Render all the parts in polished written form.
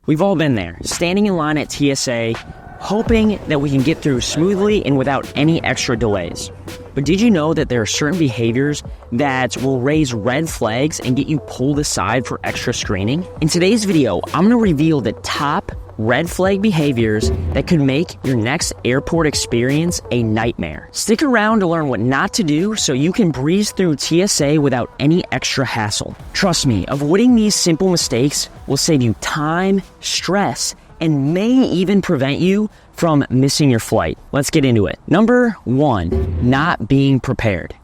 We've all been there, standing in line at TSA, hoping that we can get through smoothly and without any extra delays. But did you know that there are certain behaviors that will raise red flags and get you pulled aside for extra screening? In today's video, I'm going to reveal the top red flag behaviors that could make your next airport experience a nightmare. Stick around to learn what not to do so you can breeze through TSA without any extra hassle. Trust me, avoiding these simple mistakes will save you time, stress, and may even prevent you from missing your flight. Let's get into it. Number 1, not being prepared.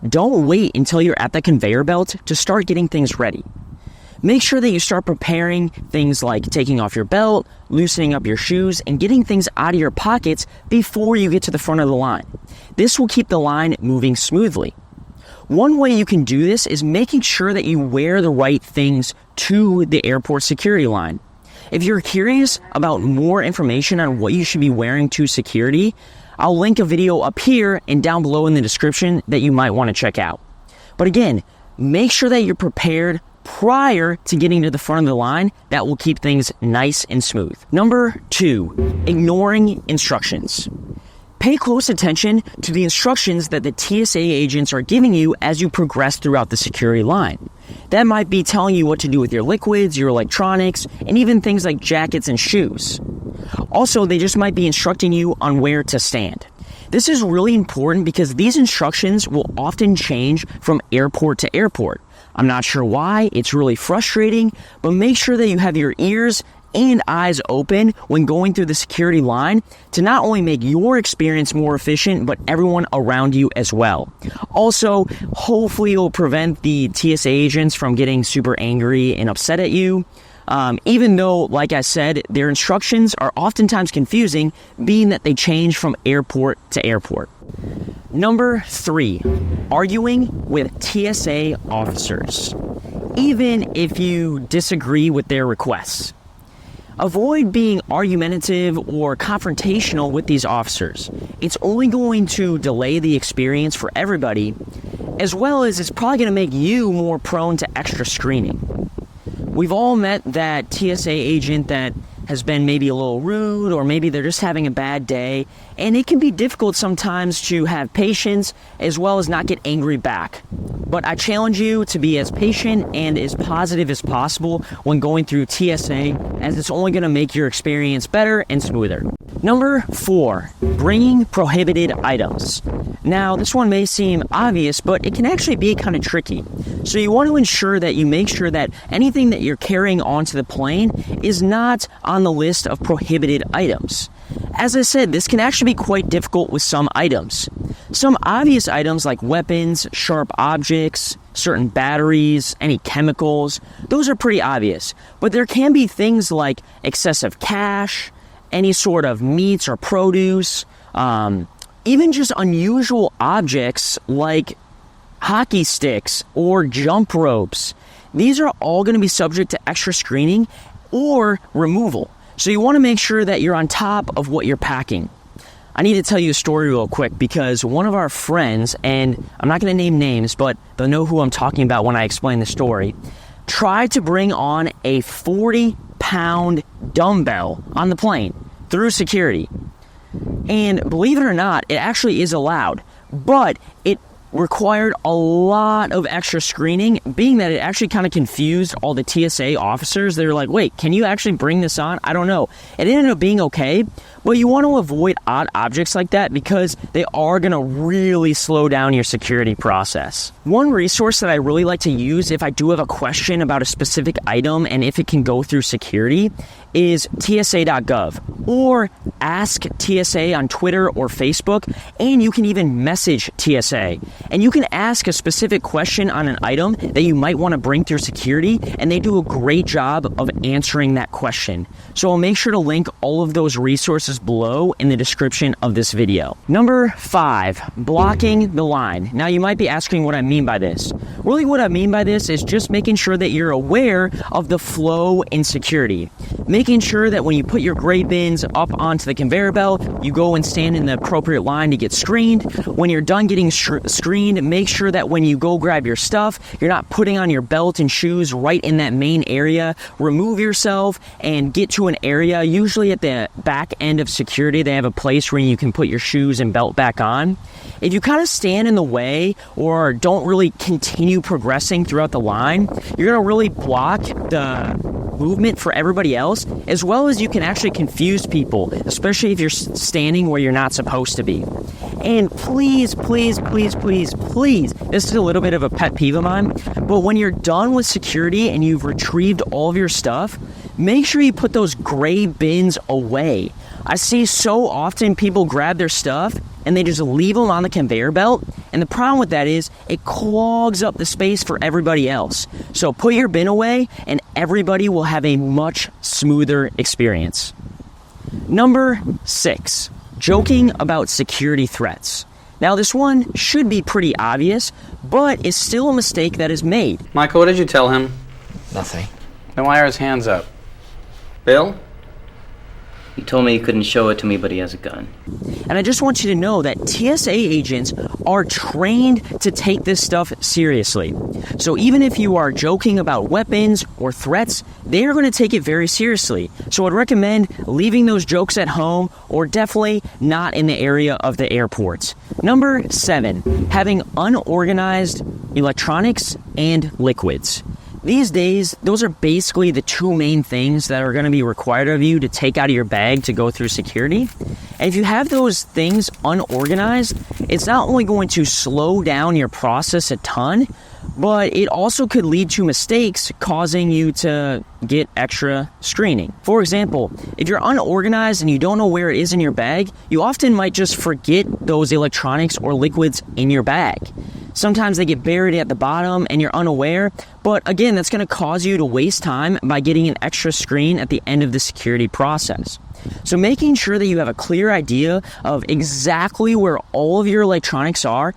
Don't wait until you're at the conveyor belt to start getting things ready. Make sure that you start preparing things like taking off your belt, loosening up your shoes, and getting things out of your pockets before you get to the front of the line. This will keep the line moving smoothly. One way you can do this is making sure that you wear the right things to the airport security line. If you're curious about more information on what you should be wearing to security, I'll link a video up here and down below in the description that you might want to check out. But again, make sure that you're prepared prior to getting to the front of the line. That will keep things nice and smooth. Number 2, ignoring instructions. Pay close attention to the instructions that the TSA agents are giving you as you progress throughout the security line. That might be telling you what to do with your liquids, your electronics, and even things like jackets and shoes. Also, they just might be instructing you on where to stand. This is really important because these instructions will often change from airport to airport. I'm not sure why, it's really frustrating, but make sure that you have your ears and eyes open when going through the security line to not only make your experience more efficient, but everyone around you as well. Also, hopefully it'll prevent the TSA agents from getting super angry and upset at you. Even though, like I said, their instructions are oftentimes confusing, being that they change from airport to airport. Number 3, arguing with TSA officers, even if you disagree with their requests. Avoid being argumentative or confrontational with these officers. It's only going to delay the experience for everybody, as well as it's probably going to make you more prone to extra screening. We've all met that TSA agent that has been maybe a little rude, or maybe they're just having a bad day, and it can be difficult sometimes to have patience as well as not get angry back. But I challenge you to be as patient and as positive as possible when going through TSA, as it's only going to make your experience better and smoother. Number 4, bringing prohibited items. Now, this one may seem obvious, but it can actually be kind of tricky. So you want to ensure that you make sure that anything that you're carrying onto the plane is not on the list of prohibited items. As I said, this can actually be quite difficult with some items. Some obvious items like weapons, sharp objects, certain batteries, any chemicals, those are pretty obvious. But there can be things like excessive cash, any sort of meats or produce, even just unusual objects like hockey sticks or jump ropes. These are all going to be subject to extra screening or removal. So you want to make sure that you're on top of what you're packing. I need to tell you a story real quick because one of our friends, and I'm not going to name names, but they'll know who I'm talking about when I explain the story, tried to bring on a 40-pound dumbbell on the plane through security. And believe it or not, it actually is allowed, but it required a lot of extra screening, being that it actually kind of confused all the TSA officers. They were like, wait, can you actually bring this on? I don't know. It ended up being okay, but you want to avoid odd objects like that because they are going to really slow down your security process. One resource that I really like to use if I do have a question about a specific item and if it can go through security is TSA.gov or Ask TSA on Twitter or Facebook, and you can even message TSA. And you can ask a specific question on an item that you might want to bring through security, and they do a great job of answering that question. So I'll make sure to link all of those resources below in the description of this video. Number 5, blocking the line. Now you might be asking what I mean by this. Really what I mean by this is just making sure that you're aware of the flow in security. making sure that when you put your gray bins up onto the conveyor belt, you go and stand in the appropriate line to get screened. When you're done getting screened, make sure that when you go grab your stuff, you're not putting on your belt and shoes right in that main area. Remove yourself and get to an area. Usually at the back end of security, they have a place where you can put your shoes and belt back on. If you kind of stand in the way or don't really continue progressing throughout the line, you're going to really block the movement for everybody else, as well as you can actually confuse people, especially if you're standing where you're not supposed to be. And please, this is a little bit of a pet peeve of mine, but when you're done with security and you've retrieved all of your stuff, make sure you put those gray bins away. I see so often people grab their stuff and they just leave them on the conveyor belt, and the problem with that is it clogs up the space for everybody else. So put your bin away and everybody will have a much smoother experience. Number 6, joking about security threats. Now this one should be pretty obvious, but it's still a mistake that is made. Michael, what did you tell him? Nothing. Then why are his hands up? Bill? He told me he couldn't show it to me, but he has a gun. And I just want you to know that TSA agents are trained to take this stuff seriously. So even if you are joking about weapons or threats, they are going to take it very seriously. So I'd recommend leaving those jokes at home or definitely not in the area of the airports. Number 7, having unorganized electronics and liquids. These days, those are basically the two main things that are going to be required of you to take out of your bag to go through security. And if you have those things unorganized, it's not only going to slow down your process a ton, but it also could lead to mistakes causing you to get extra screening. For example, if you're unorganized and you don't know where it is in your bag, you often might just forget those electronics or liquids in your bag. Sometimes they get buried at the bottom and you're unaware, but again, that's going to cause you to waste time by getting an extra screen at the end of the security process. So making sure that you have a clear idea of exactly where all of your electronics are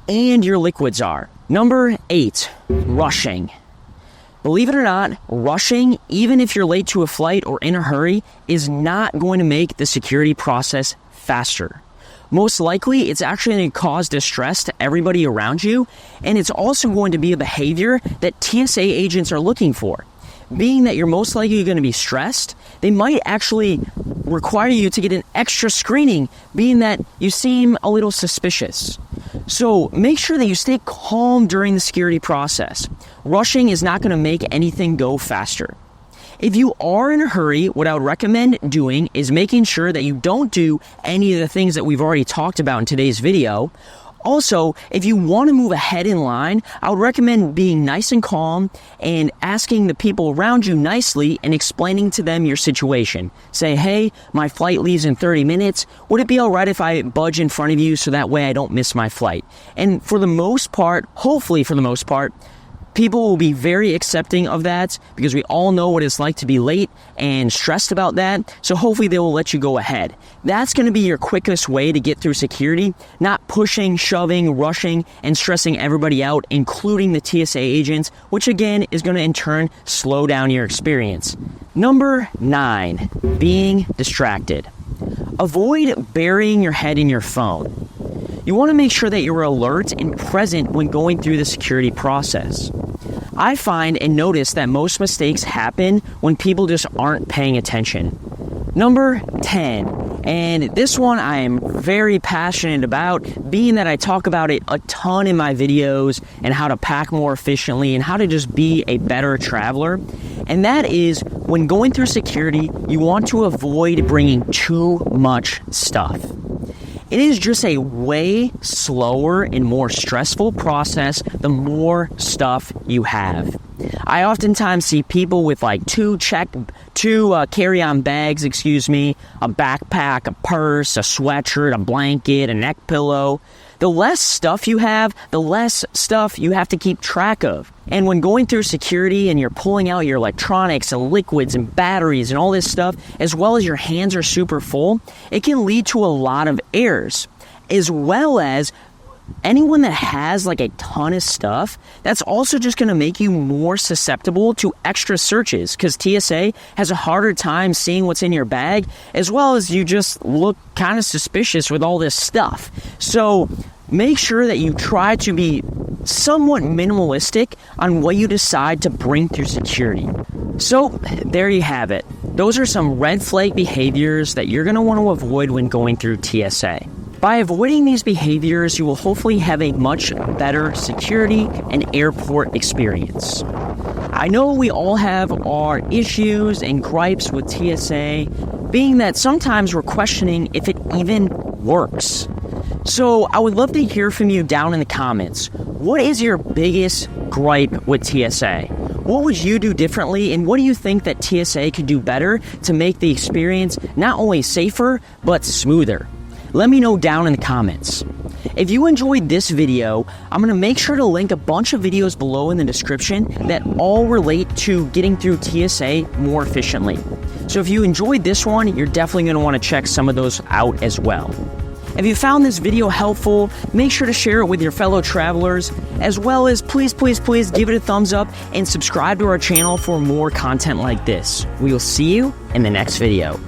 and your liquids are. Number 8, rushing. Believe it or not, rushing, even if you're late to a flight or in a hurry, is not going to make the security process faster. Most likely, it's actually going to cause distress to everybody around you, and it's also going to be a behavior that TSA agents are looking for. Being that you're most likely going to be stressed, they might actually require you to get an extra screening, being that you seem a little suspicious. So make sure that you stay calm during the security process. Rushing is not going to make anything go faster. If you are in a hurry, what I would recommend doing is making sure that you don't do any of the things that we've already talked about in today's video. Also, if you want to move ahead in line, I would recommend being nice and calm and asking the people around you nicely and explaining to them your situation. Say, hey, my flight leaves in 30 minutes. Would it be all right if I budge in front of you so that way I don't miss my flight? And for the most part, hopefully for the most part, people will be very accepting of that because we all know what it's like to be late and stressed about that. So hopefully they will let you go ahead. That's going to be your quickest way to get through security, not pushing, shoving, rushing, and stressing everybody out, including the TSA agents, which again is going to in turn slow down your experience. Number 9, being distracted. Avoid burying your head in your phone. You want to make sure that you're alert and present when going through the security process. I find and notice that most mistakes happen when people just aren't paying attention. Number 10, and this one I am very passionate about, being that I talk about it a ton in my videos and how to pack more efficiently and how to just be a better traveler. And that is, when going through security, you want to avoid bringing too much stuff. It is just a way slower and more stressful process the more stuff you have. I oftentimes see people with like two carry-on bags, a backpack, a purse, a sweatshirt, a blanket, a neck pillow. The less stuff you have, the less stuff you have to keep track of. And when going through security and you're pulling out your electronics and liquids and batteries and all this stuff, as well as your hands are super full, it can lead to a lot of errors, as well as anyone that has like a ton of stuff, that's also just going to make you more susceptible to extra searches because TSA has a harder time seeing what's in your bag, as well as you just look kind of suspicious with all this stuff. So make sure that you try to be somewhat minimalistic on what you decide to bring through security. So there you have it. Those are some red flag behaviors that you're going to want to avoid when going through TSA. By avoiding these behaviors, you will hopefully have a much better security and airport experience. I know we all have our issues and gripes with TSA, being that sometimes we're questioning if it even works. So I would love to hear from you down in the comments. What is your biggest gripe with TSA? What would you do differently, and what do you think that TSA could do better to make the experience not only safer, but smoother? Let me know down in the comments. If you enjoyed this video, I'm going to make sure to link a bunch of videos below in the description that all relate to getting through TSA more efficiently. So if you enjoyed this one, you're definitely going to want to check some of those out as well. If you found this video helpful, make sure to share it with your fellow travelers, as well as please give it a thumbs up and subscribe to our channel for more content like this. We will see you in the next video.